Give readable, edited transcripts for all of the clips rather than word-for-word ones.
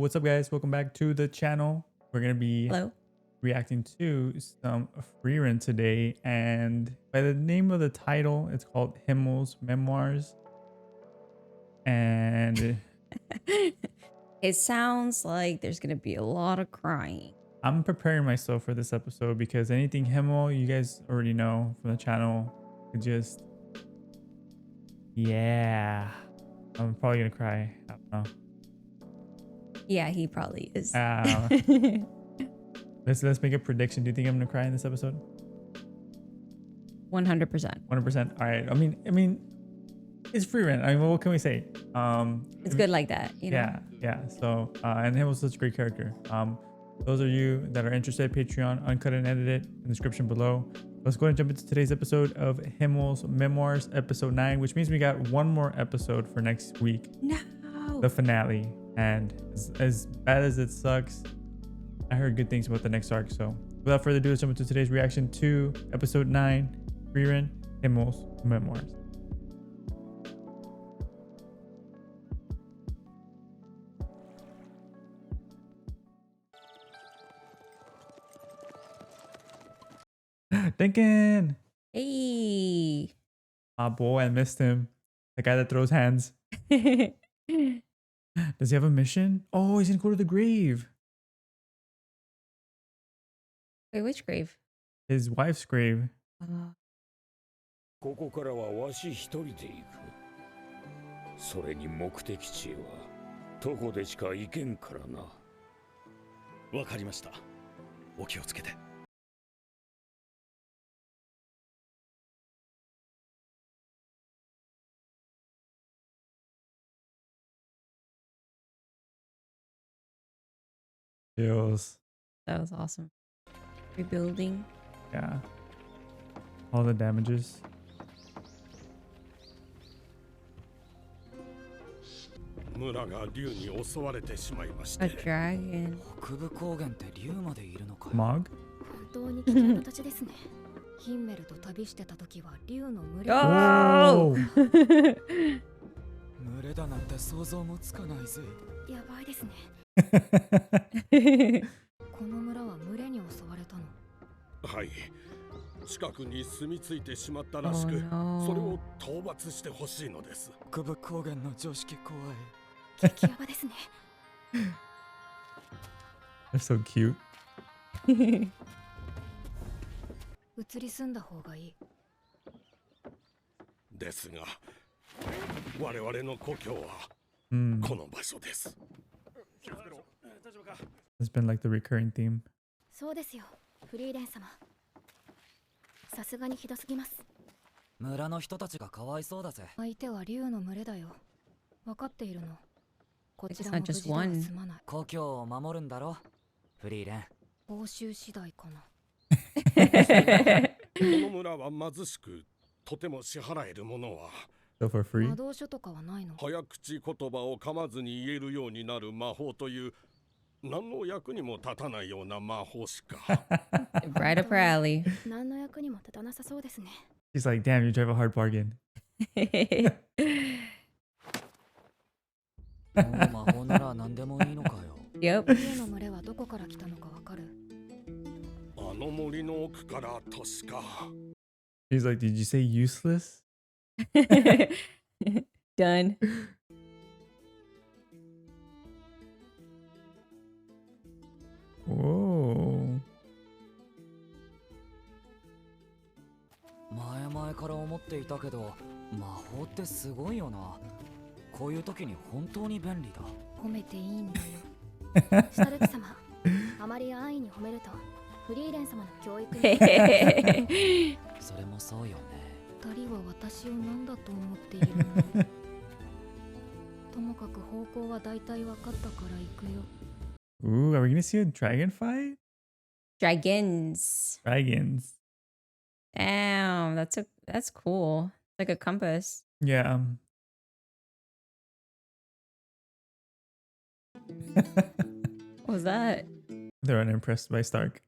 what's up guys? Welcome back to the channel. We're gonna be Hello. reacting to some Frieren today, and by the name of the title, it's called HIMMEL'S Memoirs. And It sounds like there's gonna be a lot of crying. I'm preparing myself for this episode because anything Himmel, you guys already know from the channel, it just, yeah, I'm probably gonna cry. I don't know. Yeah, he probably is. Let's make a prediction. Do you think I'm gonna cry in this episode? 100%. 100%. All right. I mean, it's Frieren. I mean, what can we say? It's good like that, you know? Yeah. So, and him was such a great character. Those of you that are interested, Patreon, uncut and edited, in the description below. Let's go ahead and jump into today's episode of HIMMEL'S Memoirs, episode 9, which means we got one more episode for next week. No. The finale. And as bad as it sucks, I heard good things about the next arc. So without further ado, let's jump into today's reaction to episode 9, Frieren, HIMMEL'S Memoirs. Thinking. Hey. Ah, boy, I missed him. The guy that throws hands. Wait, Does he have a mission? Oh, he's gonna go to the grave. which grave? His wife's grave. ここからはわし一人で行く。それに目的地へは徒歩でしか行けんからな。わかりました。お気をつけて。Chills. That was awesome. Rebuilding. Yeah. All the damages. 村が竜に襲われてしまいまし A て。 dragon. 北部高原って竜までいるのかよ。 Mog? 本当に危険な土地ですね。ヒンメルと旅してた時は竜の群れ Oh! 群れだなんて想像もつかないぜ。やばいですね。この村は群れに襲われたの。はい。近くに住み着いてしまったらしく、 Oh, no. それを討伐してほしいのです。北部高原の常識怖い。激ヤバですね。 They're so cute. 移り住んだ方がいい。ですが、我々の故郷は Mm. この場所です。 It's been like the recurring theme. そうですよ、フリーレン様。さすがにひどすぎます。村の人たちがかわいそうだぜ。相手は竜の群れだよ。分かっているの。こち It's らも not 無事 just では one. 済まない。故郷を守るんだろ。フリーレン。報酬次第かな。この村は貧しく、とても支払えるものは So for free? 魔導書とかはないの。早口言葉を噛まずに言えるようになる魔法という何の役にも立たないような魔法しか。 Right up her alley. 何の役にも立たなさそうですね。 She's like, damn, you drive a hard bargain. もう魔法なら何でもいいのかよ。Yep. 竜の群れはどこから来たのかわかる。あの森の奥から確か。 She's like, did you say useless? Done. Whoa. 前々から思っていたけど、魔法ってすごいよな。こういう時に本当に便利だ。褒めていいんだよ。シャルク様、あまり安易に褒めるとフリーレン様の教育にそれもそうよね。二人は私を何だと思っているの。ともかく方向は大体分かったから行くよ。 Ooh, are we gonna see a dragon fight? Dragons. Dragons. Damn, that's cool. Like a compass. Yeah. What was that? They're unimpressed by Stark.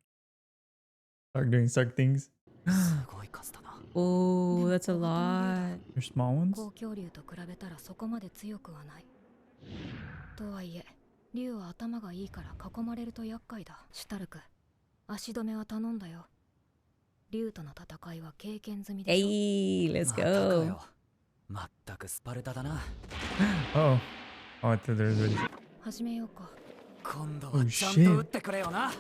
Stark doing Stark things. すごい数だな。 Oh, that's a lot. They're small ones? 高恐竜と比べたらそこまで強くはない。とはいえ、竜は頭がいいから囲まれると厄介だ。シュタルク、足止めは頼んだよ。竜との戦いは経験済みでしょ。Hey, let's またか go. よ。まったくスパルタだな。Oh. Oh, I thought there was already. 始めようか。今度 Oh, はちゃん shit. と撃ってくれよな。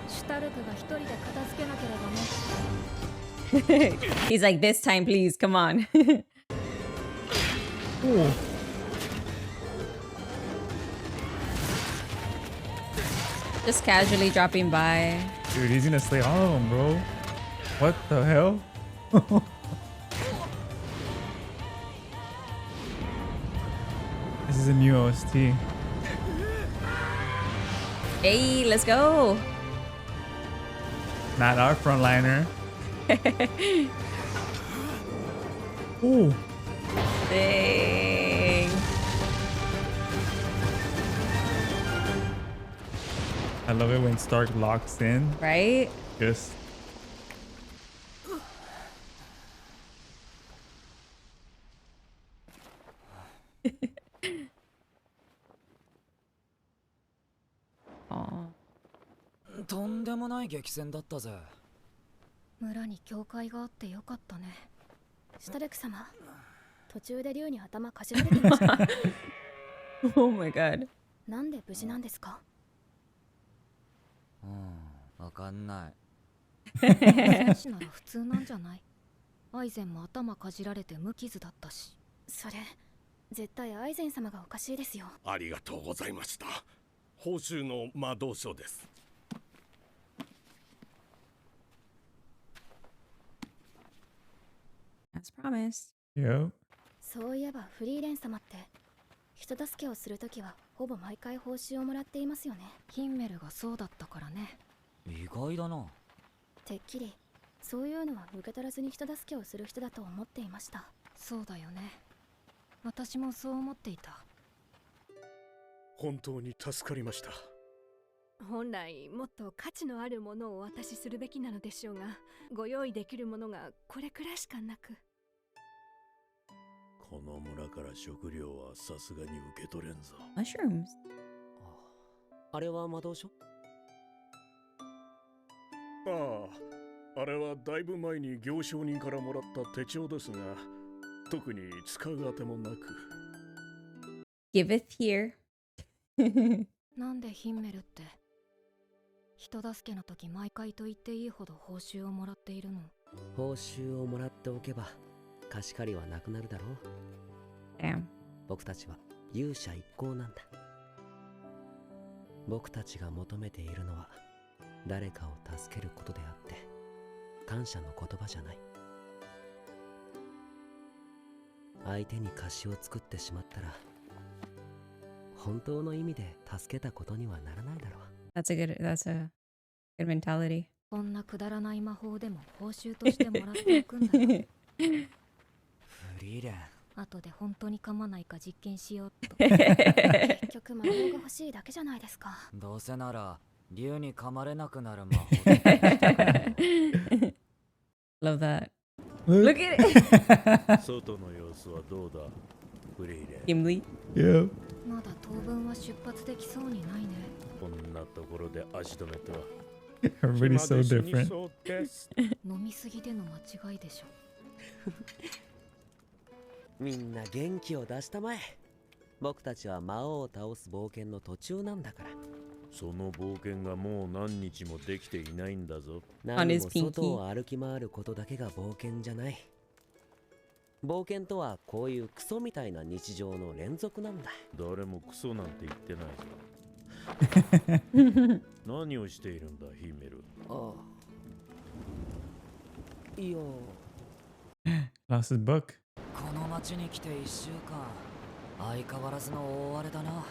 シュタルクが一人で片付けなければね。He's like, this time, please, come on. Oh. Just casually dropping by. Dude, he's gonna slay all of them, bro. What the hell? This is a new OST. Hey, let's go. Not our frontliner. Oh. Dang. I love it when Stark locks in. Right? Just. Aw. とんでもない激戦だったぜ。村に教会があってよかったね。シュタルク様、途中で竜に頭かじられてました。Oh my god. なんで無事なんですか？わかんない。戦士なら普通なんじゃない？アイゼンも頭かじられて無傷だったし。それ、絶対アイゼン様がおかしいですよ。ありがとうございました。報酬の魔導書です。As promised. Yep. そういえばフリーレン様って人助けをするときはほぼ毎回報酬をもらっていますよね。ヒンメルがそうだったからね。意外だな。てっきりそういうのは受け取らずに人助けをする人だと思っていました。そうだよね。私もそう思っていた。本当に助かりました。本来もっと価値のあるものをお渡しするべきなのでしょうが、ご用意できるものがこれくらいしかなく。この村から食料はさすがに受け取れんぞ。 Mushrooms. あれは魔導書？ああ、あれはだいぶ前に行商人からもらった手帳ですが、特に使うあてもなく。 Giveth here. なんでヒンメルって人助けの時毎回と言っていいほど報酬をもらっているの？報酬をもらっておけば貸し借りはなくなるだろう。 Damn. 僕たちは勇者一行なんだ。僕たちが求めているのは誰かを助けることであって感謝の言葉じゃない。相手に貸しを作ってしまったら本当の意味で助けたことにはならないだろう。That's a good mentality. こんなくだらない魔法でも報酬としてもらっておくんだよ。フリーレン。後で本当に噛まないか実験しようと。結局魔法が欲しいだけじゃないですか。どうせなら竜に噛まれなくなる魔法。Love that. Look at it. 外の様子はどうだ、フリーレン。 Gimli. Yep. まだ当分は出発できそうにないね。こんなところで足止めとは。 Everybody's so 暇で死に different. そうです。飲みすぎでの間違いでしょ。みんな元気を出したまえ。僕たちは魔王を倒す冒険の途中なんだから。その冒険がもう何日もできていないんだぞ。何も外を歩き回ることだけが冒険じゃない。冒険とはこういうクソみたいな日常の連続なんだ。誰もクソなんて言ってないぞ。何をしているんだ、ヒメル。ああ。いや。 Lost his book. この町に来て1週間。相変わらずの大荒れだな。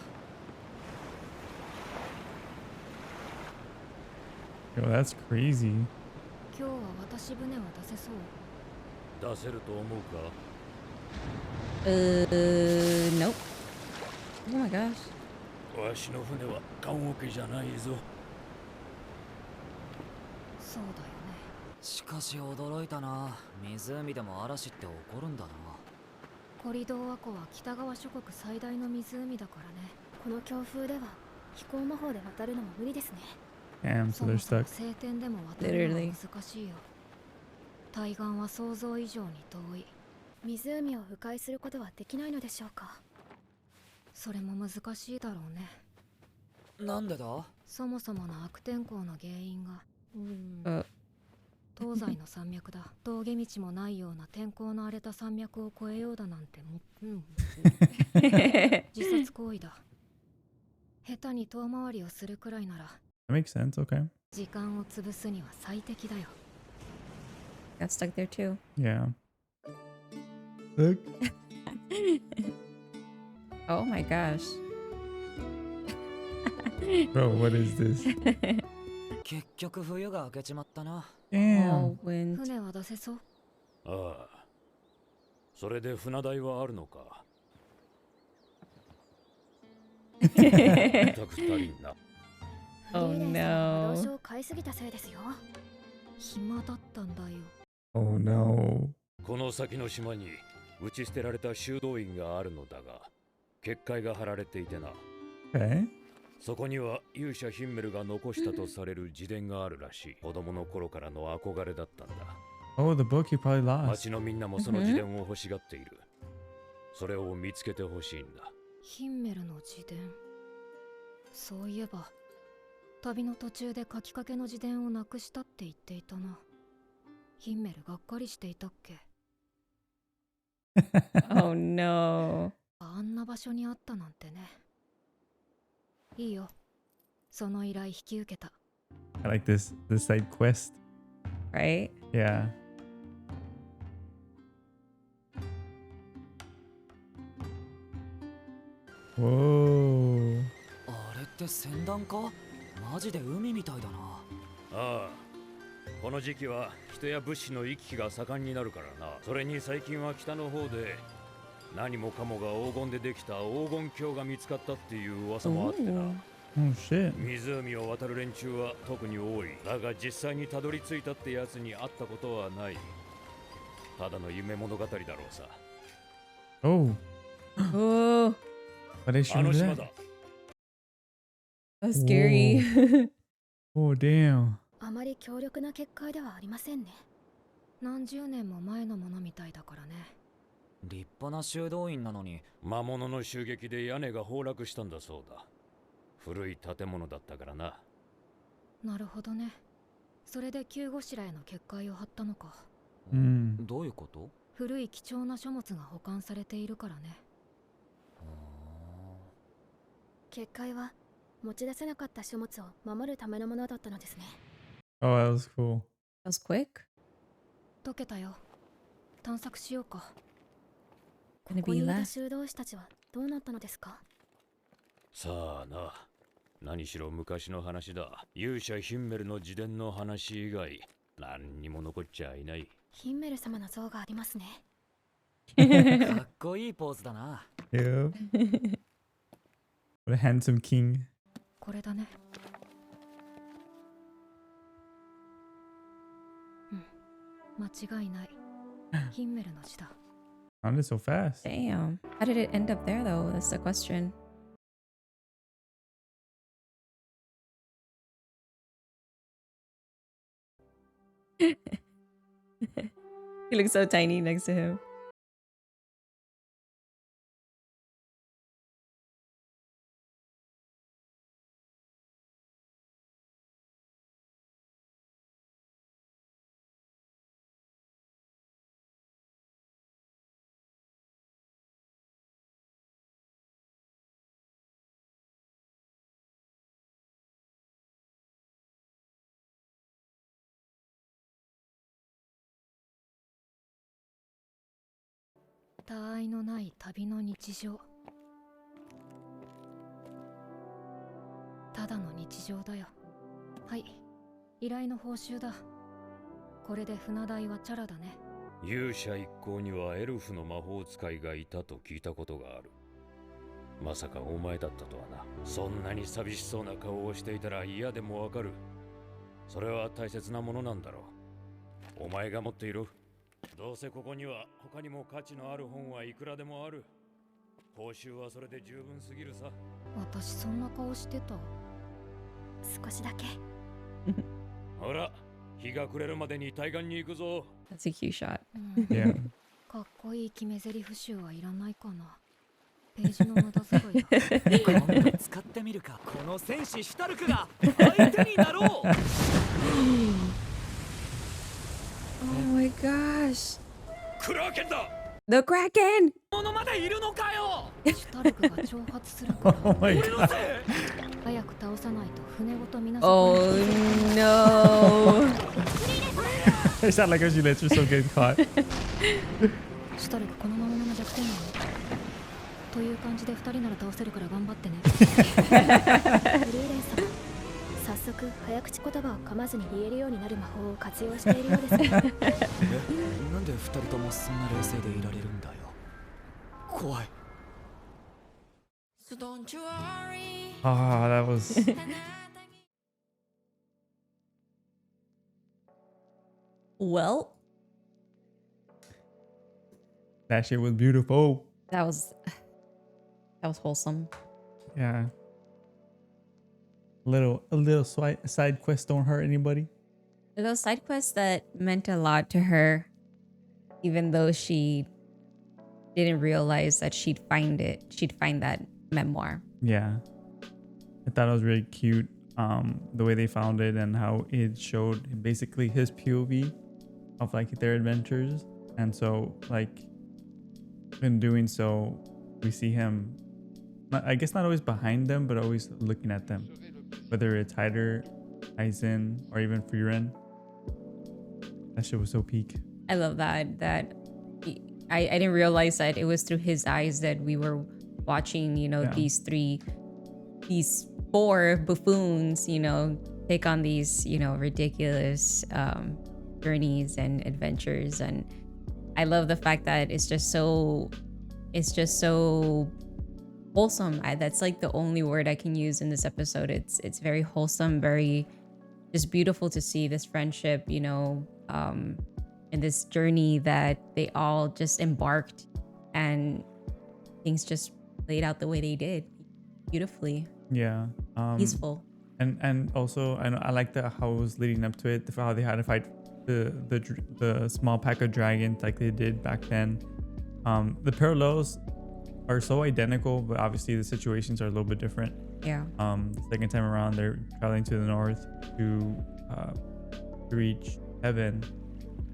Yo, that's crazy. 今日は渡し船は出せそう？出せると思うか？ Nope. Oh my gosh. わしの船は棺桶じゃないぞ。そうだよね。しかし驚いたな。湖でも嵐って起こるんだな。コリドーア湖は北側諸国最大の湖だからね。この強風では飛行魔法で渡るのも無理ですね。 Damn, so そ they're もそも stuck. 晴天でも渡るのは難しいよ。対岸は想像以上に遠い。湖を迂回することはできないのでしょうか。それも難しいだろうね。なんでだ？そもそもの悪天候の原因がUh, 東西の山脈だ。峠道もないような天候の荒れた山脈を越えようだなんて自殺行為だ。下手に遠回りをするくらいなら That makes sense. Okay. 時間を潰すには最適だよ。 got stuck there too. Yeah. Look. Oh my gosh. Bro, what is this? 結局冬が明けちまったな。Damn. All wind. 船は出せそう？ああ。それで船代はあるのか。たく足りんな。 Oh フリーレンさんは no. 労働を買いすぎたせいですよ。暇だったんだよ。 Oh no. この先の島に打ち捨てられた修道院があるのだが、結界が張られていてな。Okay. そこには勇者ヒンメルが残したとされる自伝があるらしい。子供の頃からの憧れだったんだ。 Oh, the book he probably lost. 町のみんなもその自伝を欲しがっている。それを見つけてほしいんだ。ヒンメルの自伝。そういえば旅の途中で書きかけの自伝をなくしたって言っていたな。ヒンメルがっかりしていたっけ？ Oh no. あんな場所にあったなんてね。いいよ。その依頼引き受けた。 I like this side quest. Right? Yeah. Whoa. あれって船団か？マジで海みたいだな。ああ。この時期は人や物資の行き来が盛んになるからな。それに最近は北の方で何もかもが黄金でできた黄金鏡が見つかったっていう噂もあってな。 Ooh. Oh shit. 湖を渡る連中は特に多い。だが実際にたどり着いたってやつに会ったことはない。ただの夢物語だろうさ。 Oh. Oh, But they あ showed の島 that. だ。 that's scary. Oh damn. あまり強力な結界ではありませんね。何十年も前のものみたいだからね。立派な修道院なのに。魔物の襲撃で屋根が崩落したんだそうだ。古い建物だったからな。なるほどね。それで急ごしらえの結界を張ったのか。どういうこと？古い貴重な書物が保管されているからね。結界は持ち出せなかった書物を守るためのものだったのですね。 Oh, that was cool. That was quick. 解けたよ。探索しようか。こ Gonna こ be にいた last. 修道士たちはどうなったのですか？さあな。何しろ昔の話だ。勇者ヒンメルの自伝の話以外何にも残っちゃいない。ヒンメル様の像がありますね。かっこいいポーズだな。Yeah. What a handsome king. これだね。間違いない。ヒンメルの字だ。 Found it so fast. Damn. How did it end up there though? That's the question. He looks so tiny next to him.「他愛のない旅の日常」。ただの日常だよ。はい、依頼の報酬だ。これで船代はチャラだね。勇者一行にはエルフの魔法使いがいたと聞いたことがある。まさかお前だったとはな。そんなに寂しそうな顔をしていたら嫌でもわかる。それは大切なものなんだろう。お前が持っている。どうせここには他にも価値のある本はいくらでもある。報酬はそれで十分すぎるさ。私そんな顔してた。少しだけ。ほら、日が暮れるまでに対岸に行くぞ。 That's a cute shot. うん Yeah. かっこいい決め台詞集はいらないかな。ページの無駄遣いだ。今度使ってみるか。この戦士シュタルクが相手になろう。 Oh my gosh. クラーケンだ。 The Kraken! ものまでいるのかよ。シュタルクが挑発するから Oh my 俺 god. のせい。早く倒さないと船ごと皆さん Oh no. It sounded like she lets herself get caught. シュタルクこのままの弱点なのという感じで2人なら倒せるから頑張ってね。フリーレン様、早速早口言葉を噛まずに言えるようになる魔法を活用しているようですね。なんで二人ともそんな冷静でいられるんだよ。怖い。 Ah, that was. Well, That shit was beautiful. that was wholesome. Yeah. A little side quest don't hurt anybody. Those side quests that meant a lot to her, even though she didn't realize that she'd find that memoir. Yeah. I thought it was really cute. The way they found it and how it showed basically his POV of like their adventures. And so like in doing so, we see him, I guess not always behind them, but always looking at them. Whether it's Hyder, Aizen, or even Frieren. That shit was so peak. I love that I didn't realize that it was through his eyes that we were watching, Yeah. these four buffoons, take on these, ridiculous journeys and adventures. And I love the fact that it's just so wholesome. That's like the only word I can use in this episode. It's very wholesome, very just beautiful to see this friendship, and this journey that they all just embarked, and things just played out the way they did, beautifully, Yeah. peaceful. And also I like how it was leading up to it, how they had to fight the small pack of dragons like they did back then. The parallels are so identical, but obviously the situations are a little bit different. Yeah. The second time around, they're traveling to the north to reach heaven,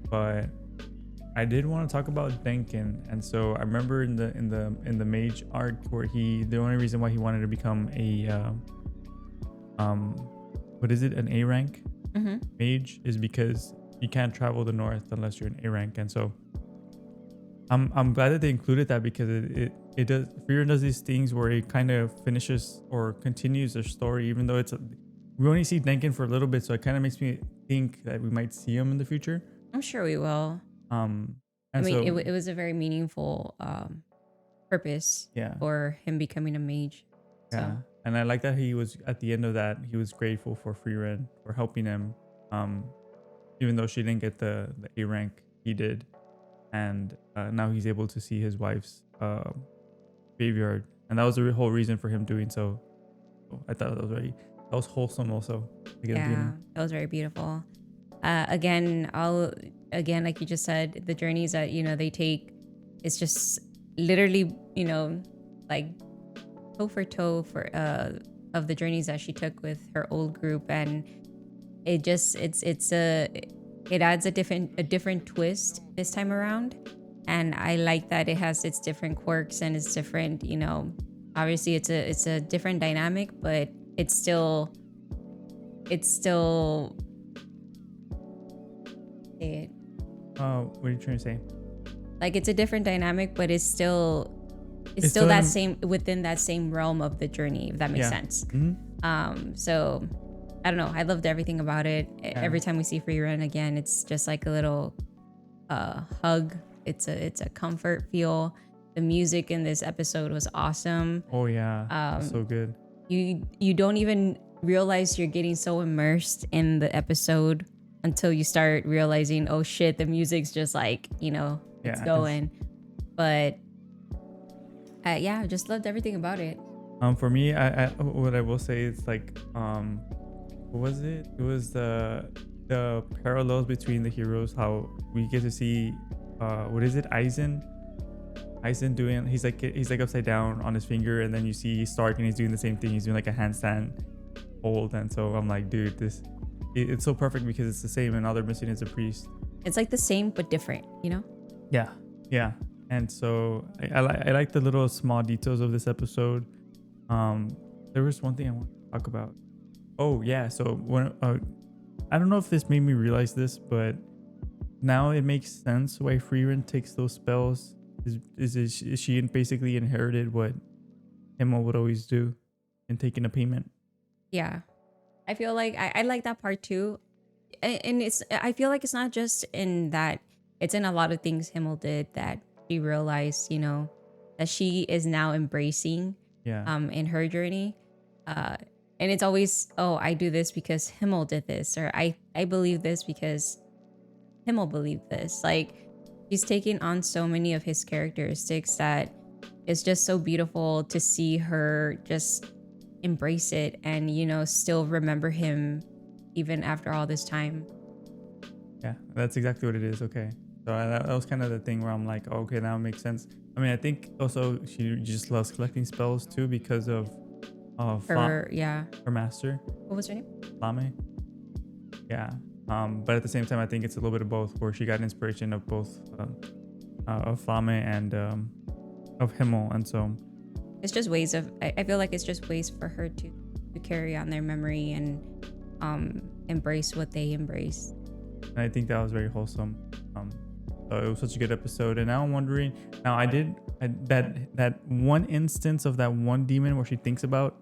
but I did want to talk about Denkin. And so I remember in the mage arc where the only reason why he wanted to become a what is it, an A rank mage, is because you can't travel the north unless you're an A rank. And so I'm glad that they included that, because it does, Frieren does these things where it kind of finishes or continues their story, even though we only see Denkin for a little bit, so it kind of makes me think that we might see him in the future. I'm sure we will. And I mean, so, it was a very meaningful purpose yeah. for him becoming a mage. So. Yeah, and I like that he was, at the end of that, he was grateful for Frieren for helping him, even though she didn't get the A rank, he did, and now he's able to see his wife's graveyard, and that was the whole reason for him doing so. I thought that was wholesome also. Yeah, that was very beautiful. Again, like you just said, the journeys that they take, it's just literally like toe for toe of the journeys that she took with her old group, and it adds a different twist this time around, and I like that it has its different quirks and it's different. Obviously it's a different dynamic, but it's still. Say it. What are you trying to say? Like, it's a different dynamic, but it's still still that same, within that same realm of the journey, if that makes sense. Mm-hmm. So I don't know, I loved everything about it. Every time we see Frieren again, it's just like a little hug. It's a comfort feel. The music in this episode was awesome. Oh yeah, so good. You don't even realize you're getting so immersed in the episode until you start realizing, oh shit, the music's just like, it's Yeah, going. But yeah, I just loved everything about it. For me, I what I will say is like what was it? It was the parallels between the heroes. How we get to see what is it? Eisen doing. He's like upside down on his finger, and then you see Stark, and he's doing the same thing. He's doing like a handstand hold, and so I'm like, dude, it's so perfect because it's the same, and all they're missing is a priest. It's like the same but different, Yeah, yeah. And so I like the little small details of this episode. There was one thing I want to talk about. Oh yeah, so when I don't know if this made me realize this, but now it makes sense why Frieren takes those spells. Is she basically inherited what Himmel would always do in taking a payment? Yeah. I feel like I like that part too. And I feel like it's not just in that, it's in a lot of things Himmel did that she realized, that she is now embracing in her journey. And it's always, oh, I do this because Himmel did this, or I believe this because Himmel believed this. Like, he's taking on so many of his characteristics that it's just so beautiful to see her just embrace it and, still remember him even after all this time. Yeah, that's exactly what it is. Okay. So that was kind of the thing where I'm like, oh, okay, now it makes sense. I mean, I think also she just loves collecting spells too because of her master. What was her name? Flame. Yeah. But at the same time, I think it's a little bit of both, where she got inspiration of both of Flame and of Himmel, and so it's just ways of. I feel like it's just ways for her to carry on their memory and embrace what they embrace. And I think that was very wholesome. So it was such a good episode, and now I'm wondering. Now that one instance of that one demon where she thinks about.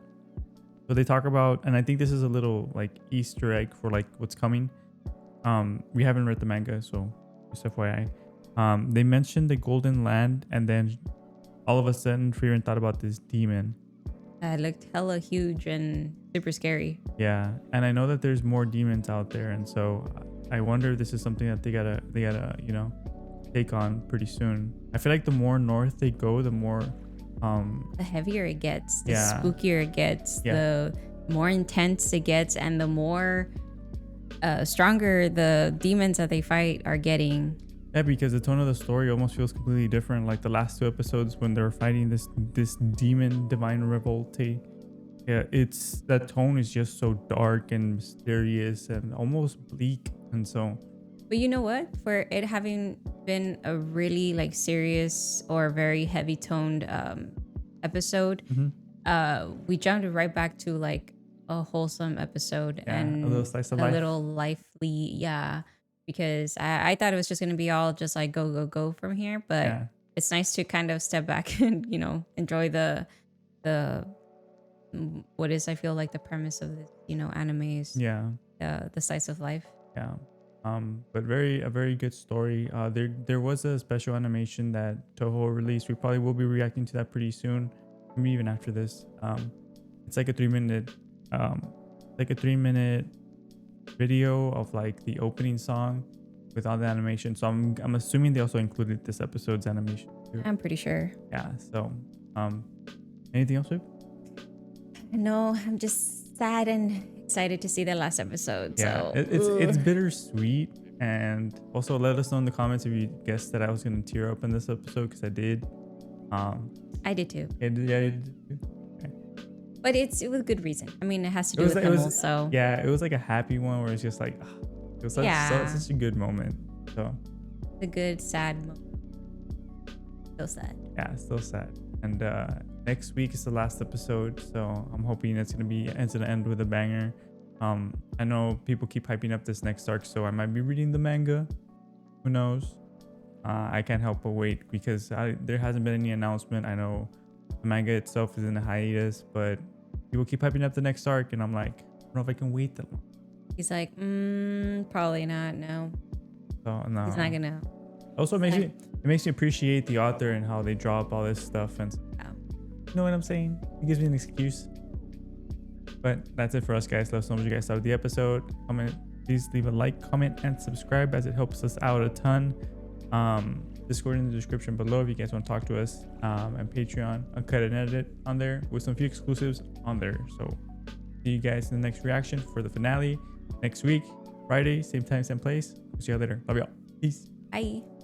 So they talk about, and I think this is a little like Easter egg for like what's coming. We haven't read the manga, so just FYI. They mentioned the Golden Land, and then all of a sudden Frieren thought about this demon. It looked hella huge and super scary. Yeah, and I know that there's more demons out there, and so I wonder if this is something that they gotta take on pretty soon. I feel like the more north they go, the more the heavier it gets, the spookier it gets, the more intense it gets, and the more stronger the demons that they fight are getting. Yeah, because the tone of the story almost feels completely different. Like the last two episodes when they're fighting this demon divine revolte. Yeah, that tone is just so dark and mysterious and almost bleak, and so. But you know what? For it having been a really like serious or very heavy toned episode, we jumped right back to like a wholesome episode and a little slice of life. Little lively, because I thought it was just gonna be all just like go from here, but it's nice to kind of step back and enjoy the what is, I feel like, the premise of this anime is the slice of life. But a very good story. There was a special animation that Toho released. We probably will be reacting to that pretty soon, maybe even after this. It's like a 3-minute video of like the opening song with all the animation. So I'm assuming they also included this episode's animation too. I'm pretty sure. Yeah. So anything else, babe? No, I'm just sad and excited to see the last episode. Yeah, so it's bittersweet. And also let us know in the comments if you guessed that I was gonna tear up in this episode, because I did. I did too. I did too. Okay. But it was good reason. I mean, it has to do with Himmel, so yeah, it was like a happy one where it's just like it was such a good moment. So a good sad moment. Still sad. Yeah, still sad. And next week is the last episode, so I'm hoping it's gonna end with a banger. I know people keep hyping up this next arc, so I might be reading the manga. Who knows? I can't help but wait, because there hasn't been any announcement. I know the manga itself is in a hiatus, but people keep hyping up the next arc, and I'm like, I don't know if I can wait that long. He's like, probably not. No. So no. He's not gonna. Also, it makes me appreciate the author and how they draw up all this stuff, and you know what I'm saying? It gives me an excuse. But that's it for us, guys. Let us know what you guys thought of the episode. Comment please leave a like, comment, and subscribe as it helps us out a ton. Discord in the description below if you guys want to talk to us, and Patreon, Uncut and Edited on there with some few exclusives on there. So see you guys in the next reaction for the finale next week, Friday, same time, same place. See you later. Love y'all. Peace. Bye.